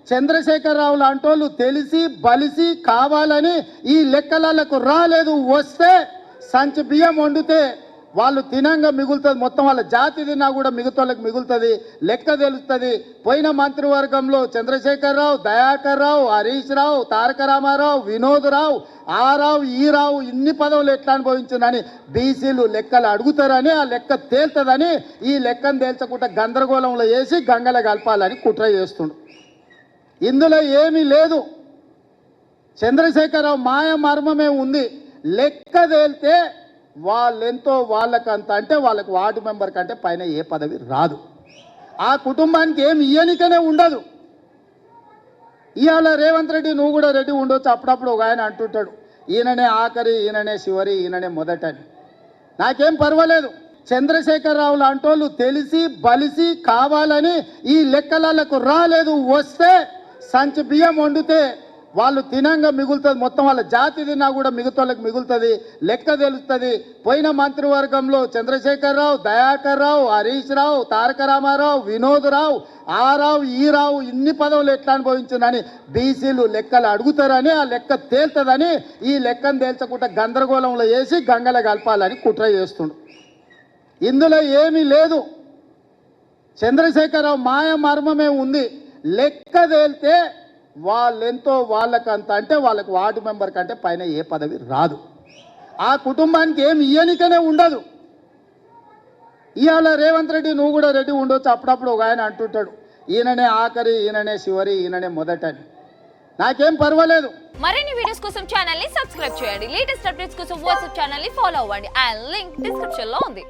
చంద్రశేఖరరావు లాంటోళ్ళు తెలిసి బలిసి కావాలని ఈ లెక్కలకు రాలేదు. వస్తే సంచి బియ్యం వండితే వాళ్ళు తినంగా మిగులుతుంది, మొత్తం వాళ్ళ జాతి తిన్నా కూడా మిగతాళ్ళకి మిగులుతుంది, లెక్క తెలుస్తుంది. పోయిన మంత్రివర్గంలో చంద్రశేఖరరావు, దయాకర్ రావు, హరీష్ రావు, తారక రామారావు, వినోద్ రావు, ఆ రావు ఈ రావు ఇన్ని పదవులు ఎట్లా అనుభవించిందని బీసీలు లెక్కలు అడుగుతారని, ఆ లెక్క తేల్తుందని ఈ లెక్కను తేల్చకుండా గందరగోళంలో వేసి గంగల కలపాలని కుట్ర చేస్తుండు. ఇందులో ఏమీ లేదు. చంద్రశేఖరరావు మాయ మర్మమే ఉంది. లెక్క తేలితే వాళ్ళెంతో వాళ్ళకంత అంటే వాళ్ళకి వార్డు మెంబర్ కంటే పైన ఏ పదవి రాదు. ఆ కుటుంబానికి ఏమి ఇయ్యనికనే ఉండదు. ఇవాళ రేవంత్ రెడ్డి నువ్వు కూడా రెడ్డి ఉండొచ్చు. అప్పుడప్పుడు ఒక ఆయన అంటుంటాడు ఈయననే ఆఖరి, ఈయననే చివరి, ఈయననే మొదటని. నాకేం పర్వాలేదు. చంద్రశేఖరరావు లాంటోళ్ళు తెలిసి బలిసి కావాలని ఈ లెక్కలకు రాలేదు. వస్తే సంచి బియ్యం వండితే వాళ్ళు తినంగా మిగులుతుంది, మొత్తం వాళ్ళ జాతి తిన్నా కూడా మిగతాళ్ళకి మిగులుతుంది, లెక్క తెలుస్తుంది. పోయిన మంత్రివర్గంలో చంద్రశేఖరరావు, దయాకర్ రావు, హరీష్ రావు, తారక రామారావు, వినోద్ రావు, ఆ రావు ఈ రావు ఇన్ని పదవులు ఎట్లా అనుభవించిందని బీసీలు లెక్కలు అడుగుతారని, ఆ లెక్క తేల్తుందని ఈ లెక్కను తేల్చకుండా గందరగోళంలో వేసి గంగల కలపాలని కుట్ర చేస్తుండు. ఇందులో ఏమీ లేదు. చంద్రశేఖరరావు మాయ మర్మమే ఉంది. లెక్క తేలితే వాళ్ళెంతో వాళ్ళకంత అంటే వాళ్ళకి వార్డు మెంబర్ కంటే పైన ఏ పదవి రాదు. ఆ కుటుంబానికి ఏమి ఇయ్యనికనే ఉండదు. ఇవాళ రేవంత్ రెడ్డి నువ్వు కూడా రెడ్డి ఉండొచ్చు. అప్పుడప్పుడు ఒక ఆయన అంటుంటాడు ఈయననే ఆఖరి, ఈయననే చివరి, ఈయననే మొదటని. నాకేం పర్వాలేదు. మరిన్ని వీడియోస్ కోసం ఛానల్ ని సబ్స్క్రైబ్ చేయండి. లేటెస్ట్ అప్డేట్స్ కోసం వాట్సాప్ ఛానల్ ని ఫాలో అవ్వండి. అండ్ లింక్ డిస్క్రిప్షన్ లో ఉంది.